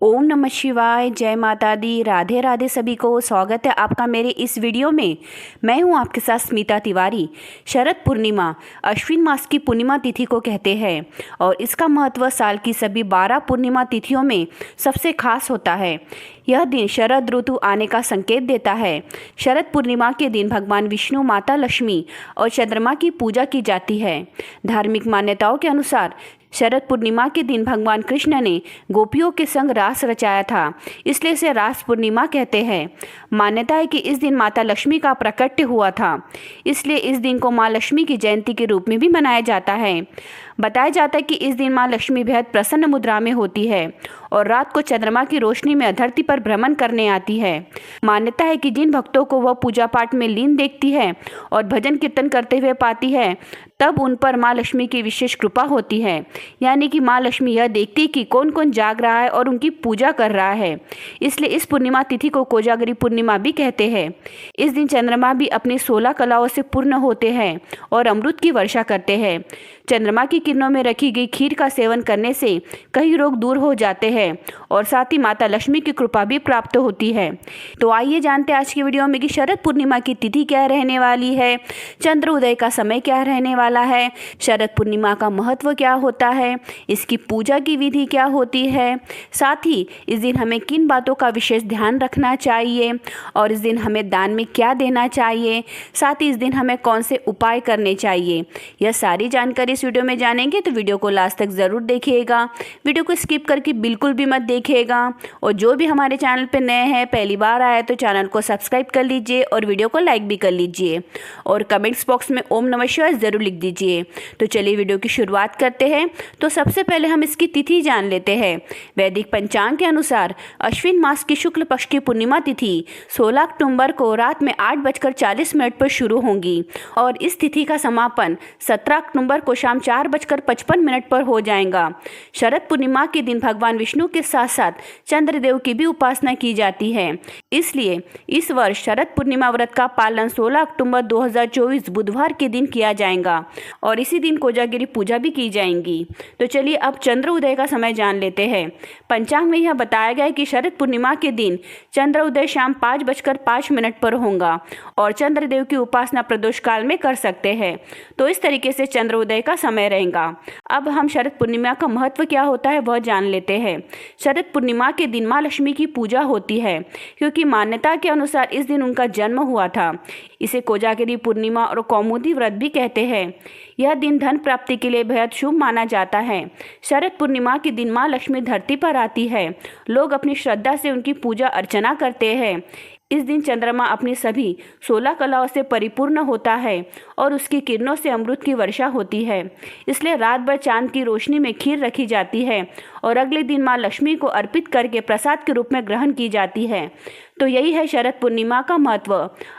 ओम नमः शिवाय, जय माता दी, राधे राधे। सभी को स्वागत है आपका मेरे इस वीडियो में। मैं हूं आपके साथ स्मिता तिवारी। शरद पूर्णिमा अश्विन मास की पूर्णिमा तिथि को कहते हैं और इसका महत्व साल की सभी 12 पूर्णिमा तिथियों में सबसे खास होता है। यह दिन शरद ऋतु आने का संकेत देता है। शरद पूर्णिमा के दिन भगवान विष्णु, माता लक्ष्मी और चंद्रमा की पूजा की जाती है। धार्मिक मान्यताओं के अनुसार शरद पूर्णिमा के दिन भगवान कृष्ण ने गोपियों के संग रास रचाया था, इसलिए इसे रास पूर्णिमा कहते हैं। मान्यता है कि इस दिन माता लक्ष्मी का प्राकट्य हुआ था, इसलिए इस दिन को माँ लक्ष्मी की जयंती के रूप में भी मनाया जाता है। बताया जाता है कि इस दिन माँ लक्ष्मी बेहद प्रसन्न मुद्रा में होती है और रात को चंद्रमा की रोशनी में धरती पर भ्रमण करने आती है। मान्यता है कि जिन भक्तों को वह पूजा पाठ में लीन देखती है और भजन कीर्तन करते हुए पाती है, तब उन पर माँ लक्ष्मी की विशेष कृपा होती है। यानी कि माँ लक्ष्मी यह देखती है कि कौन कौन जाग रहा है और उनकी पूजा कर रहा है, इसलिए इस पूर्णिमा तिथि को कोजागरी पूर्णिमा भी कहते हैं। इस दिन चंद्रमा भी अपनी 16 कलाओं से पूर्ण होते हैं और अमृत की वर्षा करते हैं। चंद्रमा की किरणों में रखी गई खीर का सेवन करने से कई रोग दूर हो जाते हैं और साथ ही माता लक्ष्मी की कृपा भी प्राप्त होती है। तो आइए जानते हैं आज की वीडियो में कि शरद पूर्णिमा की तिथि क्या रहने वाली है, चंद्र उदय का समय क्या रहने वाला है, शरद पूर्णिमा का महत्व क्या होता है, इसकी पूजा की विधि क्या होती है, साथ ही इस दिन हमें किन बातों का विशेष ध्यान रखना चाहिए और इस दिन हमें दान में क्या देना चाहिए, साथ ही इस दिन हमें कौन से उपाय करने चाहिए। यह सारी जानकारी इस वीडियो में जानेंगे, तो वीडियो को लास्ट तक ज़रूर देखिएगा। वीडियो को स्किप करके बिल्कुल भी मत देखिएगा और जो भी हमारे चैनल पर नए हैं, पहली बार आया तो चैनल को सब्सक्राइब कर लीजिए और वीडियो को लाइक भी कर लीजिए और कमेंट्स बॉक्स में ओम नमः शिवाय ज़रूर लिख दीजिए। तो चलिए वीडियो की शुरुआत करते हैं। तो सबसे पहले हम इसकी तिथि जान लेते हैं। वैदिक पंचांग के अनुसार अश्विन मास की शुक्ल पक्ष की पूर्णिमा तिथि 16 अक्टूबर को रात में 8:40 पर शुरू होंगी और इस तिथि का समापन 17 अक्टूबर को शाम 4:55 पर हो जाएगा। शरद पूर्णिमा के दिन भगवान विष्णु के साथ साथ चंद्रदेव की भी उपासना की जाती है, इसलिए इस वर्ष शरद पूर्णिमा व्रत का पालन 16 अक्टूबर 2024 बुधवार के दिन किया जाएगा और इसी दिन कोजागिरी पूजा भी की जाएंगी। तो चलिए अब चंद्र उदय का समय जान लेते हैं। पंचांग में यह बताया गया है कि शरद पूर्णिमा के दिन चंद्र उदय शाम 5:05 पर होगा और चंद्रदेव की उपासना प्रदोष काल में कर सकते हैं। तो इस तरीके से चंद्र उदय का समय रहेगा। अब हम शरद पूर्णिमा का महत्व क्या होता है वह जान लेते हैं। शरद पूर्णिमा के दिन माँ लक्ष्मी की पूजा होती है, क्योंकि मान्यता के अनुसार इस दिन उनका जन्म हुआ था। इसे कोजागिरी पूर्णिमा और कौमुदी व्रत भी कहते हैं। यह दिन धन प्राप्ति के लिए बेहद शुभ माना जाता है। शरद पूर्णिमा के दिन माँ लक्ष्मी धरती पर आती है। लोग अपनी श्रद्धा से उनकी पूजा अर्चना करते हैं। इस दिन चंद्रमा अपनी सभी 16 कलाओं से परिपूर्ण होता है और उसकी किरणों से अमृत की वर्षा होती है, इसलिए रात भर चांद की रोशनी में खीर रखी जाती है और अगले दिन माँ लक्ष्मी को अर्पित करके प्रसाद के रूप में ग्रहण की जाती है। तो यही है शरद पूर्णिमा का महत्व।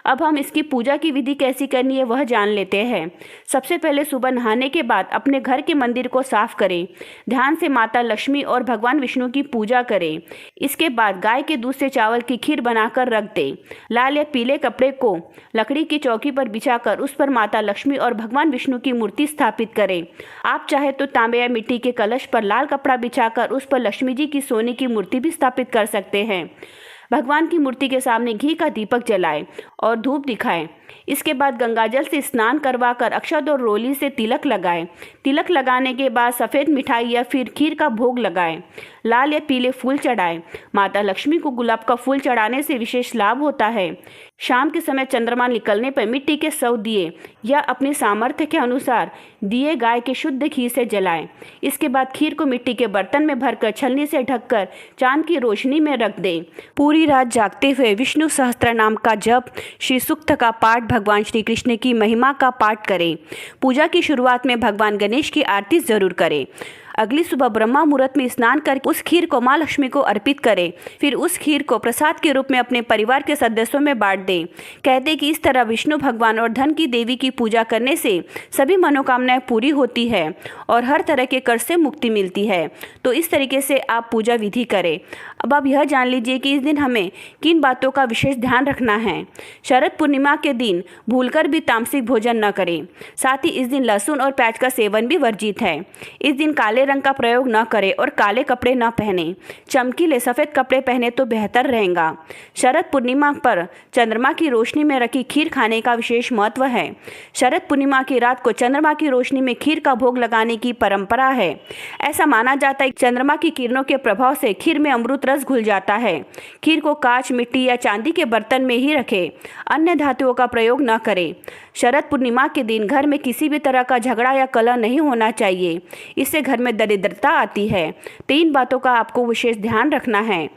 अब हम इसकी पूजा की विधि कैसी करनी है वह जान लेते हैं। सबसे पहले सुबह नहाने के बाद अपने घर के मंदिर को साफ करें। ध्यान से माता लक्ष्मी और भगवान विष्णु की पूजा करें। इसके बाद गाय के दूध से चावल की खीर बनाकर रख दें। लाल या पीले कपड़े को लकड़ी की चौकी पर बिछाकर उस पर माता लक्ष्मी और भगवान विष्णु की मूर्ति स्थापित करें। आप चाहे तो तांबे या मिट्टी के कलश पर लाल कपड़ा बिछाकर उस पर लक्ष्मी जी की सोने की मूर्ति भी स्थापित कर सकते हैं। भगवान की मूर्ति के सामने घी का दीपक जलाएं और धूप दिखाएं। इसके बाद गंगाजल से स्नान करवाकर अक्षत और रोली से तिलक लगाएं। तिलक लगाने के बाद सफ़ेद मिठाई या फिर खीर का भोग लगाएं। लाल या पीले फूल चढ़ाएं। माता लक्ष्मी को गुलाब का फूल चढ़ाने से विशेष लाभ होता है। शाम के समय चंद्रमा निकलने पर मिट्टी के 100 दिए या अपनी सामर्थ्य के अनुसार दिए गाय के शुद्ध घी से जलाएं। इसके बाद खीर को मिट्टी के बर्तन में भरकर छलनी से ढककर चांद की रोशनी में रख दें। पूरी रात जागते हुए विष्णु सहस्त्र नाम का जप, श्री सूक्त का पाठ, भगवान श्री कृष्ण की महिमा का पाठ करें। पूजा की शुरुआत में भगवान गणेश की आरती जरूर करें। अगली सुबह ब्रह्मा मुहूर्त में स्नान कर उस खीर को माँ लक्ष्मी को अर्पित करें। फिर उस खीर को प्रसाद के रूप में अपने परिवार के सदस्यों में बांट दें। कहते कि इस तरह विष्णु भगवान और धन की देवी की पूजा करने से सभी मनोकामनाएं पूरी होती है और हर तरह के कर्ज से मुक्ति मिलती है। तो इस तरीके से आप पूजा विधि करें। अब आप यह जान लीजिए कि इस दिन हमें किन बातों का विशेष ध्यान रखना है। शरद पूर्णिमा के दिन भूलकर भी तामसिक भोजन न करें। साथ ही इस दिन लहसुन और प्याज का सेवन भी वर्जित है। इस दिन काले रंग का प्रयोग न करें और काले कपड़े न पहने। चमकीले सफ़ेद कपड़े पहने तो बेहतर रहेगा। शरद पूर्णिमा पर चंद्रमा की रोशनी में रखी खीर खाने का विशेष महत्व है। शरद पूर्णिमा की रात को चंद्रमा की रोशनी में खीर का भोग लगाने की परंपरा है। ऐसा माना जाता है कि चंद्रमा की किरणों के प्रभाव से खीर में अमृत रस घुल जाता है। खीर को कांच, मिट्टी या चांदी के बर्तन में ही रखें, अन्य धातुओं का प्रयोग न करें। शरद पूर्णिमा के दिन घर में किसी भी तरह का झगड़ा या कलह नहीं होना चाहिए, इससे घर में दरिद्रता आती है। 3 बातों का आपको विशेष ध्यान रखना है।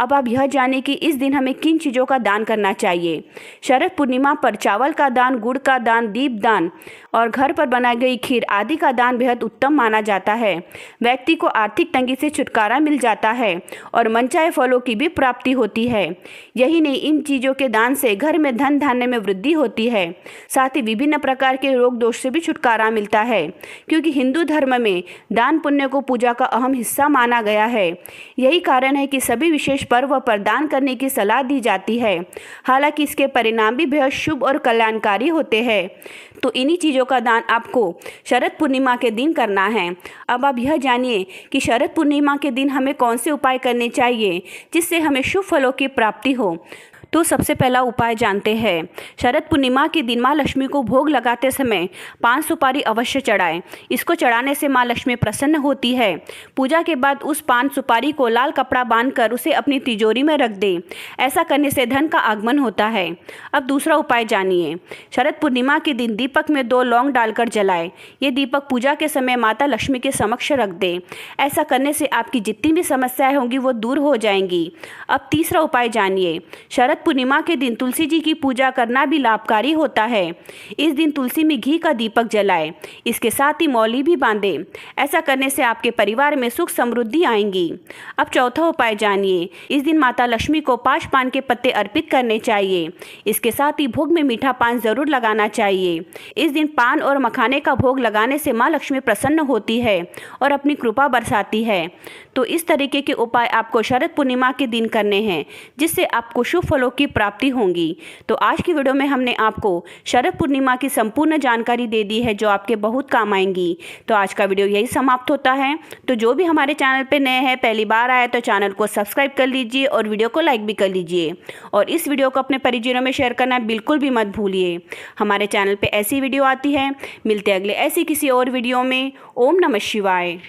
अब आप यह जानें कि इस दिन हमें किन चीज़ों का दान करना चाहिए। शरद पूर्णिमा पर चावल का दान, गुड़ का दान, दीप दान और घर पर बनाई गई खीर आदि का दान बेहद उत्तम माना जाता है। व्यक्ति को आर्थिक तंगी से छुटकारा मिल जाता है और मनचाहे फलों की भी प्राप्ति होती है। यही नहीं, इन चीज़ों के दान से घर में धन धान्य में वृद्धि होती है। साथ ही विभिन्न प्रकार के रोग दोष से भी छुटकारा मिलता है, क्योंकि हिंदू धर्म में दान पुण्य को पूजा का अहम हिस्सा माना गया है। यही कारण है कि सभी विशेष पर्व पर दान करने की सलाह दी जाती है। हालांकि इसके परिणाम भी बेहद शुभ और कल्याणकारी होते हैं। तो इन्हीं चीज़ों का दान आपको शरद पूर्णिमा के दिन करना है। अब आप यह जानिए कि शरद पूर्णिमा के दिन हमें कौन से उपाय करने चाहिए जिससे हमें शुभ फलों की प्राप्ति हो। तो सबसे पहला उपाय जानते हैं। शरद पूर्णिमा के दिन माँ लक्ष्मी को भोग लगाते समय 5 सुपारी अवश्य चढ़ाएं। इसको चढ़ाने से माँ लक्ष्मी प्रसन्न होती है। पूजा के बाद उस 5 सुपारी को लाल कपड़ा बांधकर उसे अपनी तिजोरी में रख दें। ऐसा करने से धन का आगमन होता है। अब दूसरा उपाय जानिए। शरद पूर्णिमा के दिन दीपक में 2 लौंग डालकर जलाएं। ये दीपक पूजा के समय माता लक्ष्मी के समक्ष रख दें। ऐसा करने से आपकी जितनी भी समस्याएं होंगी वो दूर हो जाएंगी। अब तीसरा उपाय जानिए। शरद पूर्णिमा के दिन तुलसी जी की पूजा करना भी लाभकारी होता है। इस दिन तुलसी में घी का दीपक जलाएं। इसके साथ ही मौली भी बांधें। ऐसा करने से आपके परिवार में सुख समृद्धि आएंगी। अब चौथा उपाय जानिए। इस दिन माता लक्ष्मी को 5 पान के पत्ते अर्पित करने चाहिए। इसके साथ ही भोग में मीठा पान जरूर लगाना चाहिए। इस दिन पान और मखाने का भोग लगाने से माँ लक्ष्मी प्रसन्न होती है और अपनी कृपा बरसाती है। तो इस तरीके के उपाय आपको शरद पूर्णिमा के दिन करने हैं, जिससे आपको शुभ फलों की प्राप्ति होंगी। तो आज की वीडियो में हमने आपको शरद पूर्णिमा की संपूर्ण जानकारी दे दी है, जो आपके बहुत काम आएंगी। तो आज का वीडियो यही समाप्त होता है। तो जो भी हमारे चैनल पे नए हैं, पहली बार आए, तो चैनल को सब्सक्राइब कर लीजिए और वीडियो को लाइक भी कर लीजिए। और इस वीडियो को अपने परिजनों में शेयर करना बिल्कुल भी मत भूलिए। हमारे चैनल पर ऐसी वीडियो आती है। मिलते अगले ऐसी किसी और वीडियो में। ओम नमः शिवाय।